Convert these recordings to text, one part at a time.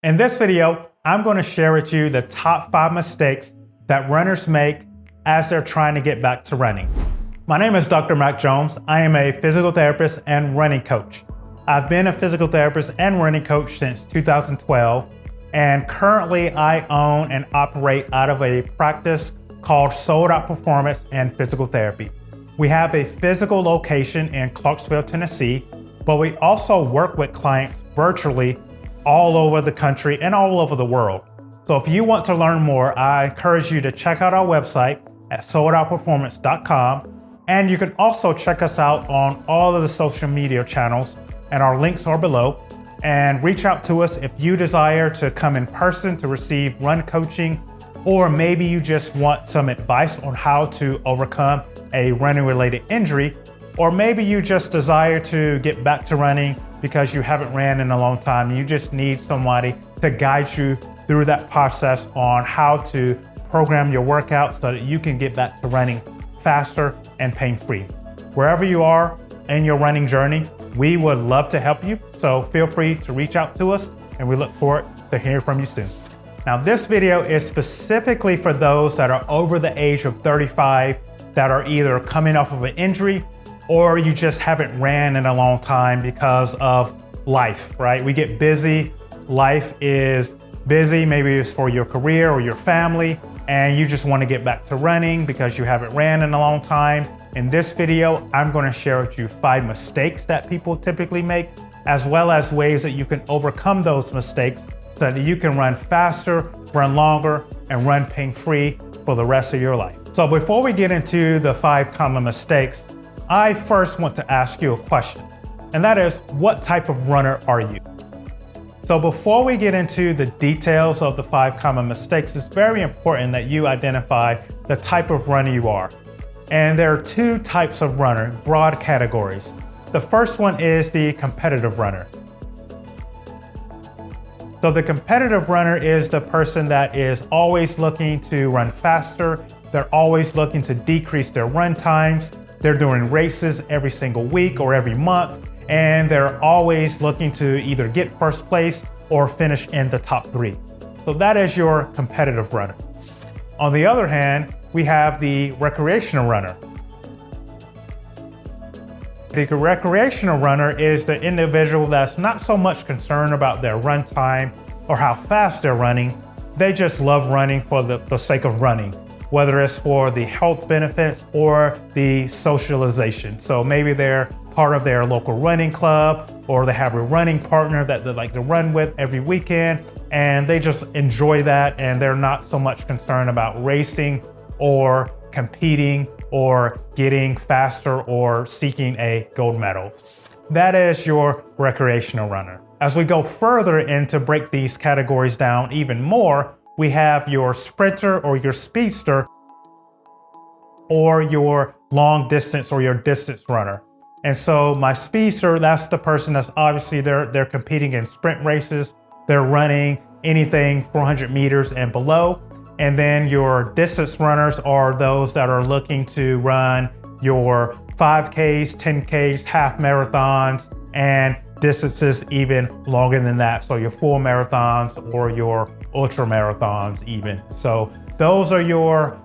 In this video, I'm going to share with you the top 5 mistakes that runners make as they're trying to get back to running. My name is Dr. Mac Jones. I am a physical therapist and running coach. I've been a physical therapist and running coach since 2012, and currently I own and operate out of a practice called Sold Out Performance and Physical Therapy. We have a physical location in Clarksville, Tennessee, but we also work with clients virtually all over the country and all over the world. So if you want to learn more, I encourage you to check out our website at soldoutperformance.com, and you can also check us out on all of the social media channels, and our links are below. And reach out to us if you desire to come in person to receive run coaching, or maybe you just want some advice on how to overcome a running related injury, or maybe you just desire to get back to running because you haven't ran in a long time. You just need somebody to guide you through that process on how to program your workouts so that you can get back to running faster and pain-free. Wherever you are in your running journey, we would love to help you. So feel free to reach out to us, and we look forward to hearing from you soon. Now, this video is specifically for those that are over the age of 35 that are either coming off of an injury or you just haven't ran in a long time because of life, right? We get busy. Life is busy. Maybe it's for your career or your family, and you just want to get back to running because you haven't ran in a long time. In this video, I'm going to share with you 5 mistakes that people typically make, as well as ways that you can overcome those mistakes so that you can run faster, run longer, and run pain-free for the rest of your life. So before we get into the 5 common mistakes, I first want to ask you a question, and that is, what type of runner are you? So before we get into the details of the 5 common mistakes, it's very important that you identify the type of runner you are. And there are 2 types of runner, broad categories. The first one is the competitive runner. So the competitive runner is the person that is always looking to run faster. They're always looking to decrease their run times. They're doing races every single week or every month, and they're always looking to either get first place or finish in the top 3. So that is your competitive runner. On the other hand, we have the recreational runner. The recreational runner is the individual that's not so much concerned about their run time or how fast they're running. They just love running for the sake of running, whether it's for the health benefits or the socialization. So maybe they're part of their local running club, or they have a running partner that they like to run with every weekend, and they just enjoy that, and they're not so much concerned about racing or competing or getting faster or seeking a gold medal. That is your recreational runner. As we go further and to break these categories down even more, we have your sprinter or your speedster, or your long distance or your distance runner. And so my speedster, that's the person that's obviously they're competing in sprint races. They're running anything 400 meters and below. And then your distance runners are those that are looking to run your 5Ks, 10Ks, half marathons, and distances even longer than that. So your full marathons or your ultra marathons even. So those are your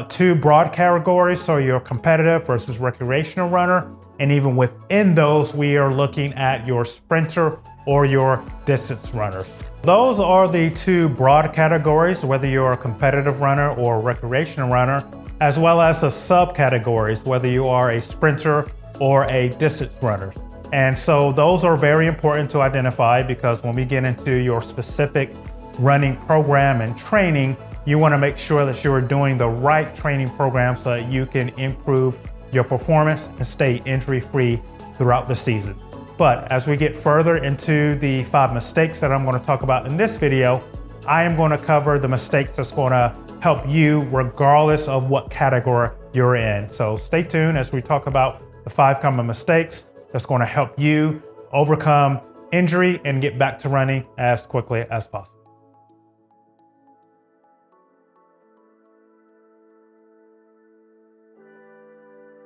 2 broad categories. So your competitive versus recreational runner. And even within those, we are looking at your sprinter or your distance runner. Those are the 2 broad categories, whether you're a competitive runner or a recreational runner, as well as the subcategories, whether you are a sprinter or a distance runner. And so those are very important to identify, because when we get into your specific running program and training, you want to make sure that you're doing the right training program so that you can improve your performance and stay injury-free throughout the season. But as we get further into the 5 mistakes that I'm going to talk about in this video, I am going to cover the mistakes that's going to help you regardless of what category you're in. So stay tuned as we talk about the 5 common mistakes that's going to help you overcome injury and get back to running as quickly as possible.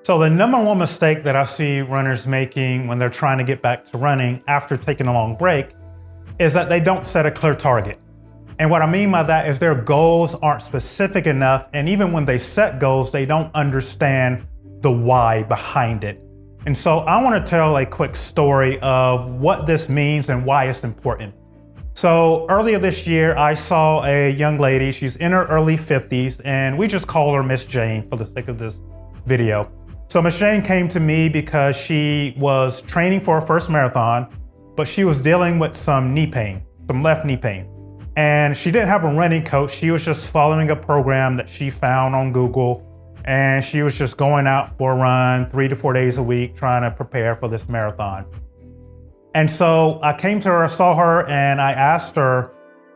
So the number 1 mistake that I see runners making when they're trying to get back to running after taking a long break is that they don't set a clear target. And what I mean by that is their goals aren't specific enough, and even when they set goals, they don't understand the why behind it. And so I want to tell a quick story of what this means and why it's important. So earlier this year, I saw a young lady, she's in her early 50s, and we just call her Miss Jane for the sake of this video. So Miss Jane came to me because she was training for her first marathon, but she was dealing with some knee pain, some left knee pain. And she didn't have a running coach. She was just following a program that she found on Google. And she was just going out for a run 3 to 4 days a week, trying to prepare for this marathon. And so I came to her, I saw her, and I asked her,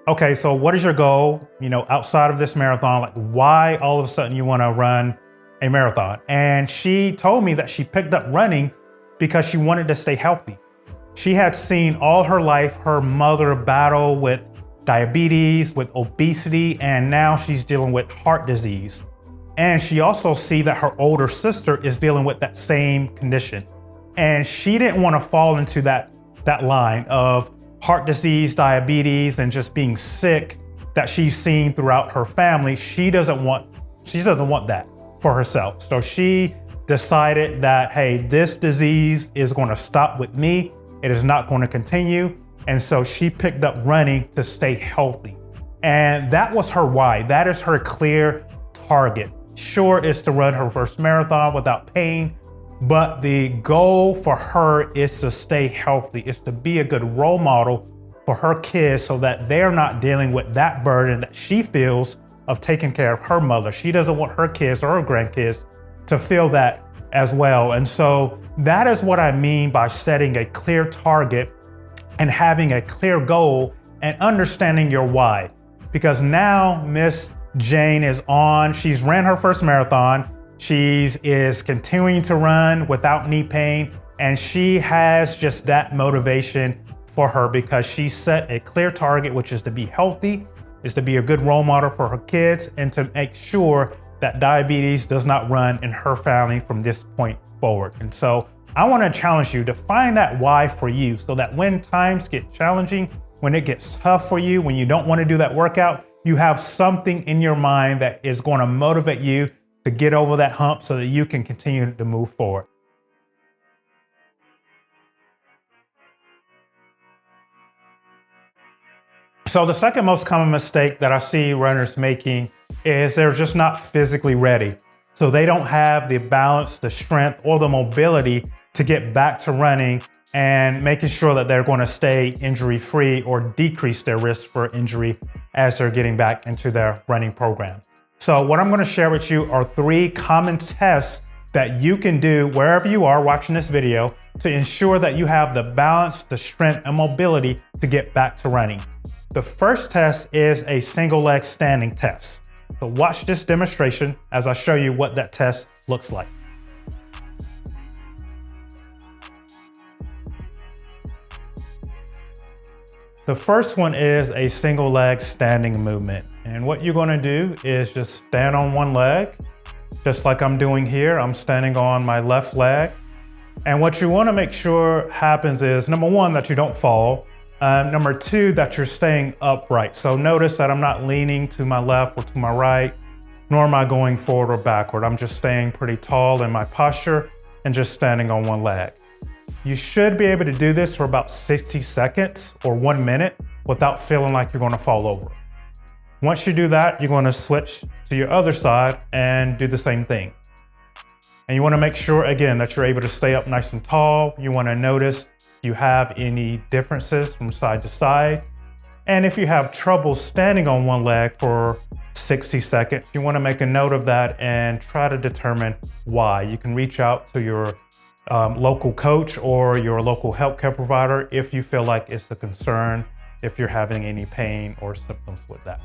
okay, so what is your goal, outside of this marathon? Like, why all of a sudden you want to run a marathon? And she told me that she picked up running because she wanted to stay healthy. She had seen all her life her mother battle with diabetes, with obesity, and now she's dealing with heart disease. And she also see that her older sister is dealing with that same condition. And she didn't want to fall into that line of heart disease, diabetes, and just being sick that she's seen throughout her family. She doesn't want that for herself. So she decided that, hey, this disease is going to stop with me. It is not going to continue. And so she picked up running to stay healthy. And that was her why. That is her clear target. Sure, is to run her first marathon without pain, but the goal for her is to stay healthy. It's to be a good role model for her kids so that they're not dealing with that burden that she feels of taking care of her mother. She doesn't want her kids or her grandkids to feel that as well. And so that is what I mean by setting a clear target and having a clear goal and understanding your why. Because now Miss Jane is on, she's ran her first marathon. She is continuing to run without knee pain. And she has just that motivation for her because she set a clear target, which is to be healthy, is to be a good role model for her kids, and to make sure that diabetes does not run in her family from this point forward. And so I want to challenge you to find that why for you so that when times get challenging, when it gets tough for you, when you don't want to do that workout, you have something in your mind that is going to motivate you to get over that hump so that you can continue to move forward. So the second most common mistake that I see runners making is they're just not physically ready. So they don't have the balance, the strength, or the mobility to get back to running and making sure that they're going to stay injury-free or decrease their risk for injury as they're getting back into their running program. So what I'm going to share with you are 3 common tests that you can do wherever you are watching this video to ensure that you have the balance, the strength, and mobility to get back to running. The first test is a single leg standing test. So watch this demonstration as I show you what that test looks like. The first one is a single leg standing movement. And what you're going to do is just stand on one leg, just like I'm doing here. I'm standing on my left leg. And what you want to make sure happens is, number 1, that you don't fall. Number 2, that you're staying upright. So notice that I'm not leaning to my left or to my right, nor am I going forward or backward. I'm just staying pretty tall in my posture and just standing on one leg. You should be able to do this for about 60 seconds or 1 minute without feeling like you're going to fall over. Once you do that, you're going to switch to your other side and do the same thing. And you want to make sure, again, that you're able to stay up nice and tall. You want to notice if you have any differences from side to side. And if you have trouble standing on one leg for 60 seconds, you want to make a note of that and try to determine why. You can reach out to your local coach or your local healthcare provider if you feel like it's a concern, if you're having any pain or symptoms with that.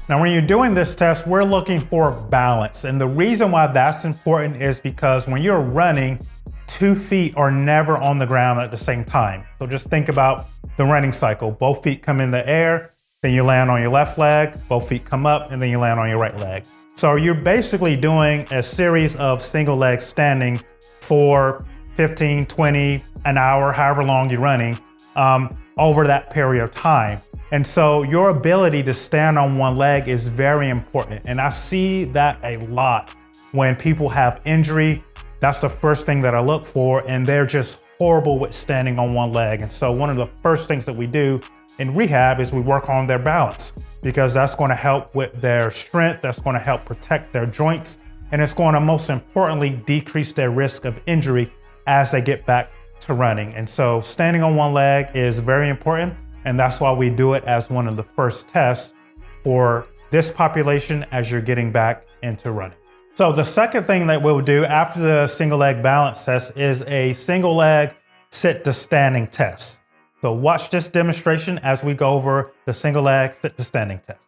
Now, when you're doing this test, we're looking for balance. And the reason why that's important is because when you're running, 2 feet are never on the ground at the same time. So just think about the running cycle. Both feet come in the air, then you land on your left leg, both feet come up, and then you land on your right leg. So you're basically doing a series of single leg standing for 15, 20, an hour, however long you're running. over that period of time. And so your ability to stand on one leg is very important. And I see that a lot when people have injury. That's the first thing that I look for, and they're just horrible with standing on one leg. And so one of the first things that we do in rehab is we work on their balance, because that's going to help with their strength, that's going to help protect their joints, and it's going to most importantly decrease their risk of injury as they get back to running. And so standing on one leg is very important, and that's why we do it as one of the first tests for this population as you're getting back into running. So the second thing that we'll do after the single leg balance test is a single leg sit to standing test. So watch this demonstration as we go over the single leg sit to standing test.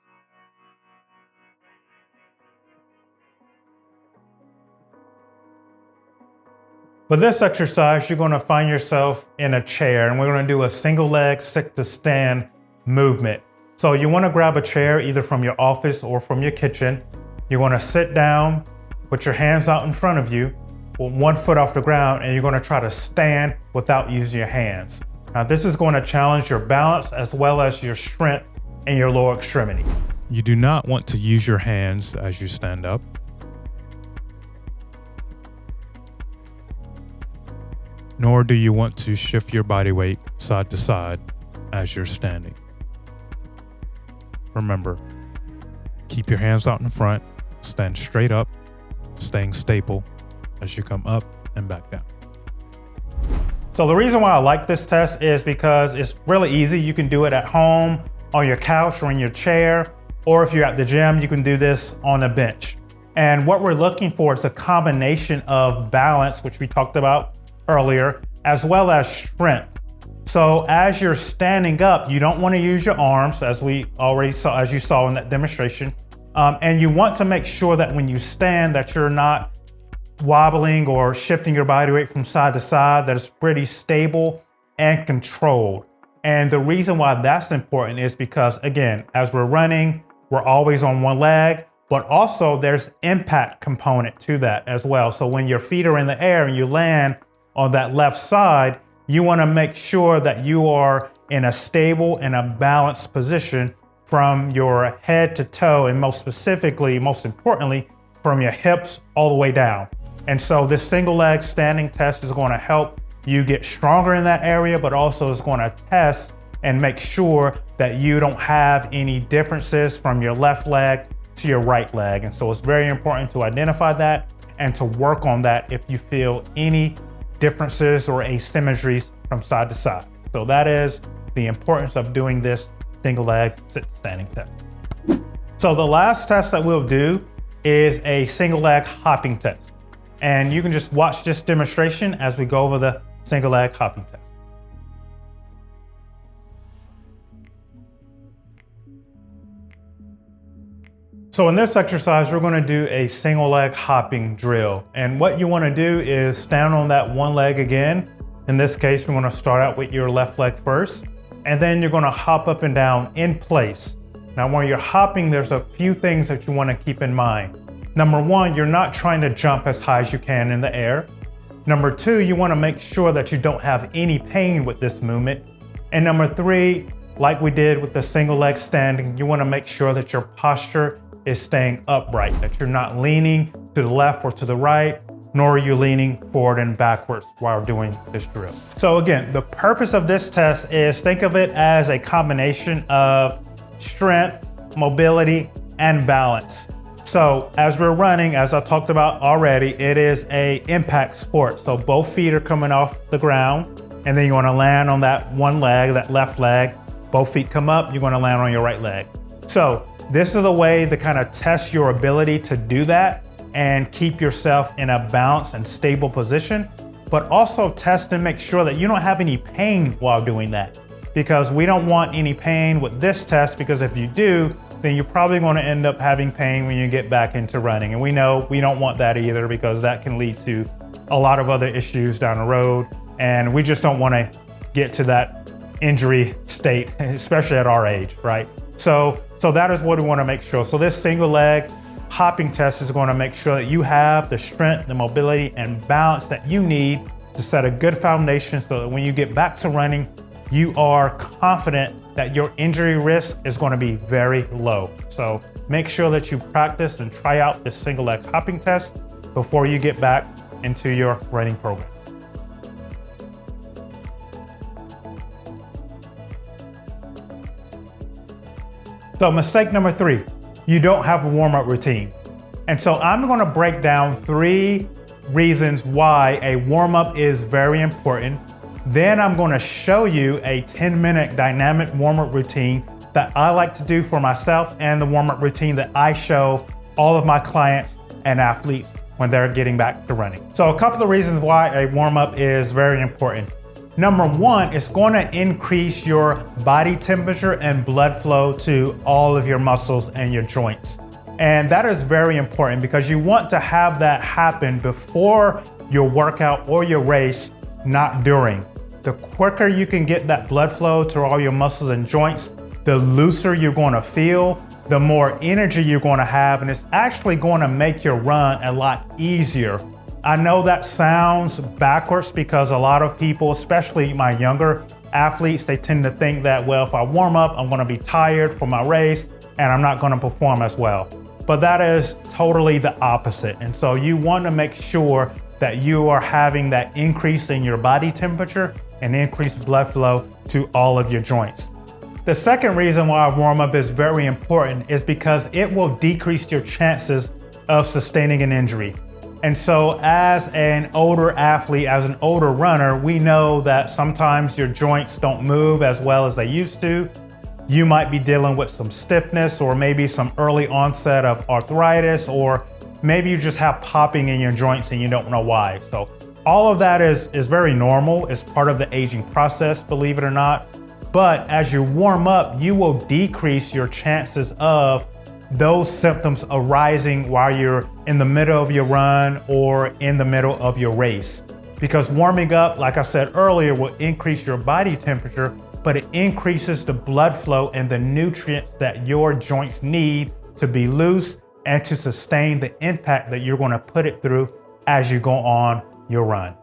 For this exercise, you're going to find yourself in a chair, and we're going to do a single leg sit to stand movement. So you want to grab a chair either from your office or from your kitchen. You're going to sit down, put your hands out in front of you, with one foot off the ground, and you're going to try to stand without using your hands. Now this is going to challenge your balance as well as your strength in your lower extremity. You do not want to use your hands as you stand up. Nor do you want to shift your body weight side to side as you're standing. Remember, keep your hands out in front, stand straight up, staying stable as you come up and back down. So the reason why I like this test is because it's really easy. You can do it at home, on your couch or in your chair, or if you're at the gym, you can do this on a bench. And what we're looking for is a combination of balance, which we talked about earlier, as well as strength. So as you're standing up, you don't want to use your arms, as we already saw, as you saw in that demonstration. And you want to make sure that when you stand that you're not wobbling or shifting your body weight from side to side, that it's pretty stable and controlled. And the reason why that's important is because, again, as we're running, we're always on one leg, but also there's impact component to that as well. So when your feet are in the air and you land on that left side, you want to make sure that you are in a stable and a balanced position from your head to toe, and most specifically, most importantly, from your hips all the way down. And so this single leg standing test is going to help you get stronger in that area, but also is going to test and make sure that you don't have any differences from your left leg to your right leg. And so it's very important to identify that and to work on that if you feel any differences or asymmetries from side to side. So that is the importance of doing this single leg sit standing test. So the last test that we'll do is a single leg hopping test. And you can just watch this demonstration as we go over the single leg hopping test. So in this exercise, we're going to do a single leg hopping drill. And what you want to do is stand on that one leg again. In this case, we're going to start out with your left leg first, and then you're going to hop up and down in place. Now, when you're hopping, there's a few things that you want to keep in mind. Number one, you're not trying to jump as high as you can in the air. Number two, you want to make sure that you don't have any pain with this movement. And number three, like we did with the single leg standing, you want to make sure that your posture is staying upright, that you're not leaning to the left or to the right, nor are you leaning forward and backwards while doing this drill. So again, the purpose of this test is, think of it as a combination of strength, mobility, and balance. So as we're running, as I talked about already, it is a impact sport. So both feet are coming off the ground, and then you want to land on that one leg, that left leg. Both feet come up, you're going to land on your right leg. So this is a way to kind of test your ability to do that and keep yourself in a balanced and stable position, but also test and make sure that you don't have any pain while doing that, because we don't want any pain with this test, because if you do, then you're probably going to end up having pain when you get back into running. And we know we don't want that either, because that can lead to a lot of other issues down the road. And we just don't want to get to that injury state, especially at our age, right? So that is what we want to make sure. So this single leg hopping test is going to make sure that you have the strength, the mobility, and balance that you need to set a good foundation so that when you get back to running, you are confident that your injury risk is going to be very low. So make sure that you practice and try out this single leg hopping test before you get back into your running program. So mistake number 3, you don't have a warm-up routine. And so I'm going to break down 3 reasons why a warm-up is very important. Then I'm going to show you a 10-minute dynamic warm-up routine that I like to do for myself and the warm-up routine that I show all of my clients and athletes when they're getting back to running. So a couple of reasons why a warm-up is very important. Number 1, it's going to increase your body temperature and blood flow to all of your muscles and your joints. And that is very important because you want to have that happen before your workout or your race, not during. The quicker you can get that blood flow to all your muscles and joints, the looser you're going to feel, the more energy you're going to have, and it's actually going to make your run a lot easier. I know that sounds backwards because a lot of people, especially my younger athletes, they tend to think that, well, if I warm up, I'm going to be tired for my race and I'm not going to perform as well. But that is totally the opposite. And so you want to make sure that you are having that increase in your body temperature and increased blood flow to all of your joints. The second reason why a warm-up is very important is because it will decrease your chances of sustaining an injury. And so as an older athlete, as an older runner, we know that sometimes your joints don't move as well as they used to. You might be dealing with some stiffness or maybe some early onset of arthritis, or maybe you just have popping in your joints and you don't know why. So all of that is very normal. It's part of the aging process, believe it or not. But as you warm up, you will decrease your chances of those symptoms arising while you're in the middle of your run or in the middle of your race. Because warming up, like I said earlier, will increase your body temperature, but it increases the blood flow and the nutrients that your joints need to be loose and to sustain the impact that you're going to put it through as you go on your run.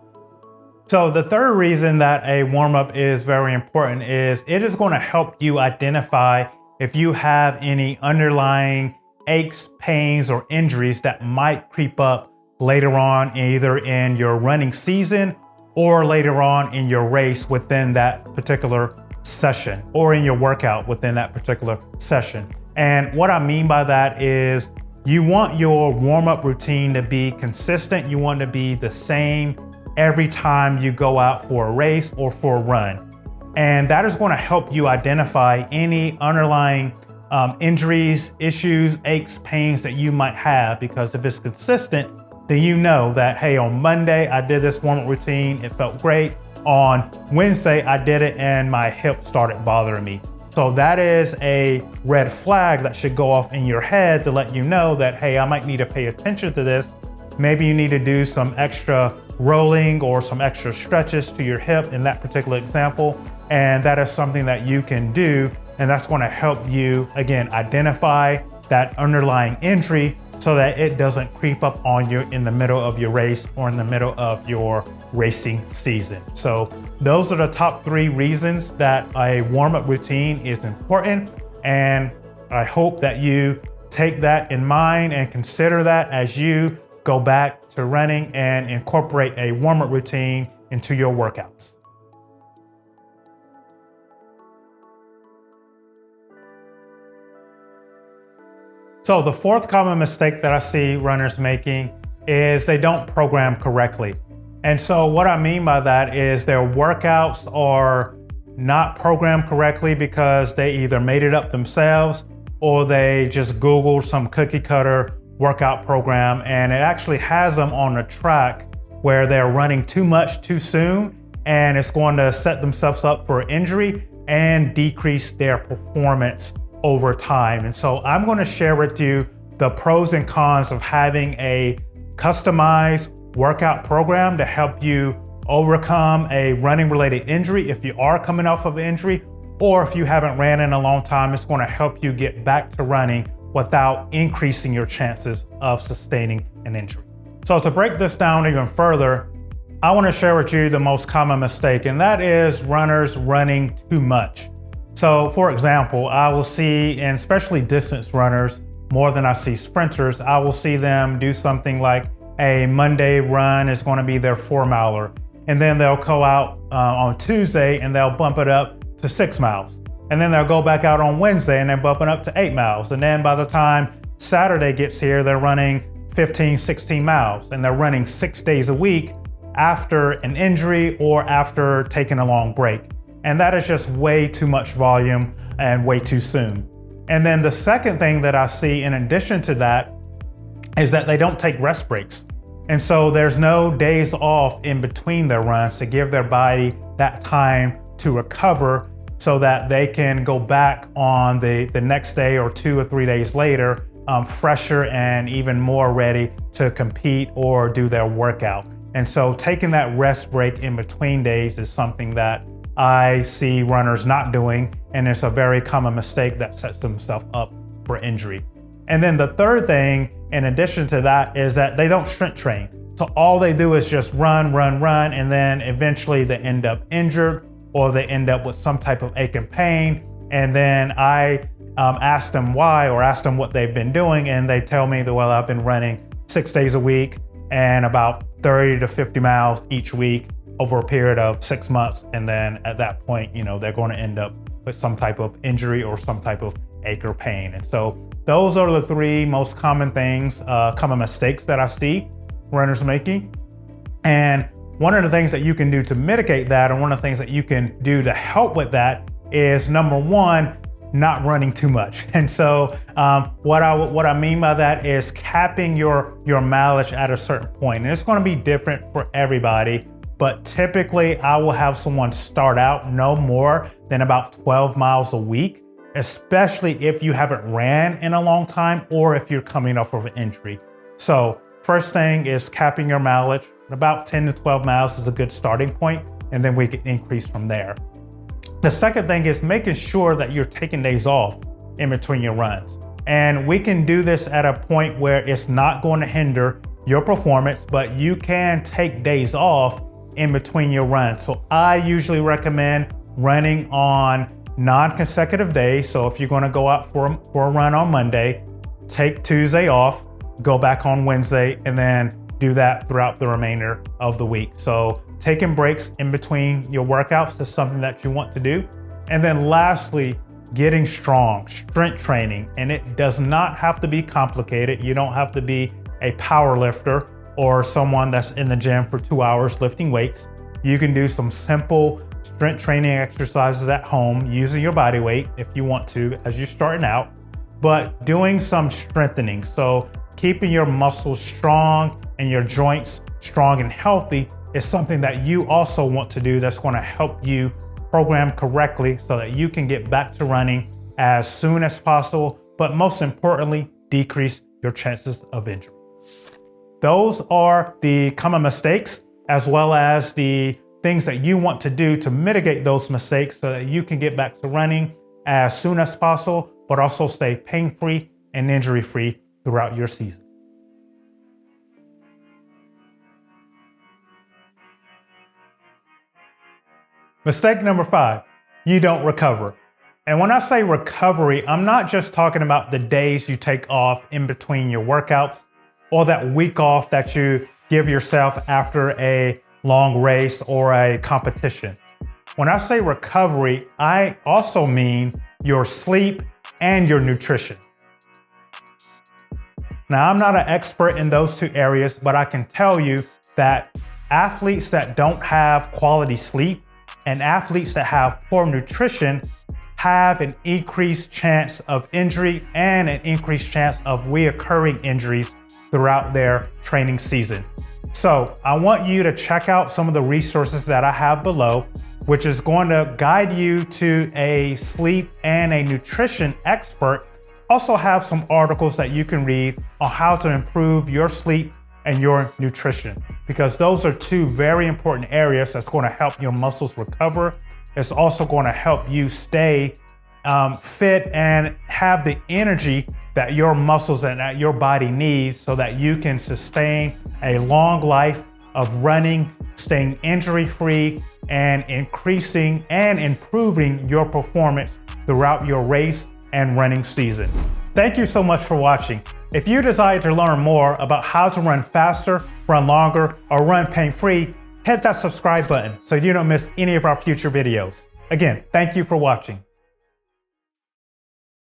So the third reason that a warm-up is very important is it is going to help you identify if you have any underlying aches, pains, or injuries that might creep up later on, either in your running season or later on in your race within that particular session, or in your workout within that particular session. And what I mean by that is you want your warm-up routine to be consistent. You want to be the same every time you go out for a race or for a run. And that is going to help you identify any underlying injuries, issues, aches, pains that you might have, because if it's consistent, then you know that, hey, on Monday, I did this warm-up routine, it felt great. On Wednesday, I did it and my hip started bothering me. So that is a red flag that should go off in your head to let you know that, hey, I might need to pay attention to this. Maybe you need to do some extra rolling or some extra stretches to your hip in that particular example. And that is something that you can do. And that's going to help you, again, identify that underlying injury so that it doesn't creep up on you in the middle of your race or in the middle of your racing season. So those are the top 3 reasons that a warm-up routine is important. And I hope that you take that in mind and consider that as you go back to running and incorporate a warm-up routine into your workouts. So the fourth common mistake that I see runners making is they don't program correctly. And so what I mean by that is their workouts are not programmed correctly because they either made it up themselves or they just Googled some cookie cutter workout program, and it actually has them on a track where they're running too much too soon, and it's going to set themselves up for injury and decrease their performance over time. And so I'm going to share with you the pros and cons of having a customized workout program to help you overcome a running related injury if you are coming off of an injury, or if you haven't ran in a long time, it's going to help you get back to running without increasing your chances of sustaining an injury. So to break this down even further, I want to share with you the most common mistake, and that is runners running too much. So for example, I will see, and especially distance runners, more than I see sprinters, I will see them do something like a Monday run is going to be their 4-miler. And then they'll go out on Tuesday and they'll bump it up to 6 miles. And then they'll go back out on Wednesday and they're bumping up to 8 miles. And then by the time Saturday gets here, they're running 15, 16 miles. And they're running 6 days a week after an injury or after taking a long break. And that is just way too much volume and way too soon. And then the second thing that I see in addition to that is that they don't take rest breaks. And so there's no days off in between their runs to give their body that time to recover so that they can go back on the next day or 2 or 3 days later, fresher and even more ready to compete or do their workout. And so taking that rest break in between days is something that I see runners not doing, and it's a very common mistake that sets themselves up for injury. And then the third thing, in addition to that, is that they don't strength train. So all they do is just run, and then eventually they end up injured or they end up with some type of ache and pain. And then I ask them why, or ask them what they've been doing, and they tell me that, well, I've been running 6 days a week and about 30 to 50 miles each week over a period of 6 months. And then at that point, they're going to end up with some type of injury or some type of ache or pain. And so those are the 3 most common things, common mistakes that I see runners making. And one of the things that you can do to mitigate that, and one of the things that you can do to help with that, is number 1, not running too much. And so what I mean by that is capping your mileage at a certain point. And it's going to be different for everybody. But typically I will have someone start out no more than about 12 miles a week, especially if you haven't ran in a long time or if you're coming off of an injury. So first thing is capping your mileage. About 10 to 12 miles is a good starting point, and then we can increase from there. The second thing is making sure that you're taking days off in between your runs. And we can do this at a point where it's not going to hinder your performance, but you can take days off in between your runs. So I usually recommend running on non-consecutive days. So if you're going to go out for a run on Monday, take Tuesday off, go back on Wednesday, and then do that throughout the remainder of the week. So taking breaks in between your workouts is something that you want to do. And then lastly, getting strong, strength training. And it does not have to be complicated. You don't have to be a power lifter or someone that's in the gym for 2 hours lifting weights. You can do some simple strength training exercises at home using your body weight if you want to as you're starting out, but doing some strengthening. So keeping your muscles strong and your joints strong and healthy is something that you also want to do, that's going to help you program correctly so that you can get back to running as soon as possible, but most importantly, decrease your chances of injury. Those are the common mistakes, as well as the things that you want to do to mitigate those mistakes so that you can get back to running as soon as possible, but also stay pain-free and injury-free throughout your season. Mistake number 5, you don't recover. And when I say recovery, I'm not just talking about the days you take off in between your workouts or that week off that you give yourself after a long race or a competition. When I say recovery, I also mean your sleep and your nutrition. Now, I'm not an expert in those 2 areas, but I can tell you that athletes that don't have quality sleep and athletes that have poor nutrition have an increased chance of injury and an increased chance of reoccurring injuries throughout their training season. So I want you to check out some of the resources that I have below, which is going to guide you to a sleep and a nutrition expert. Also have some articles that you can read on how to improve your sleep and your nutrition, because those are 2 very important areas that's going to help your muscles recover. It's also going to help you stay fit and have the energy that your muscles and that your body needs so that you can sustain a long life of running, staying injury-free, and increasing and improving your performance throughout your race and running season. Thank you so much for watching. If you desire to learn more about how to run faster, run longer, or run pain-free, hit that subscribe button so you don't miss any of our future videos. Again, thank you for watching.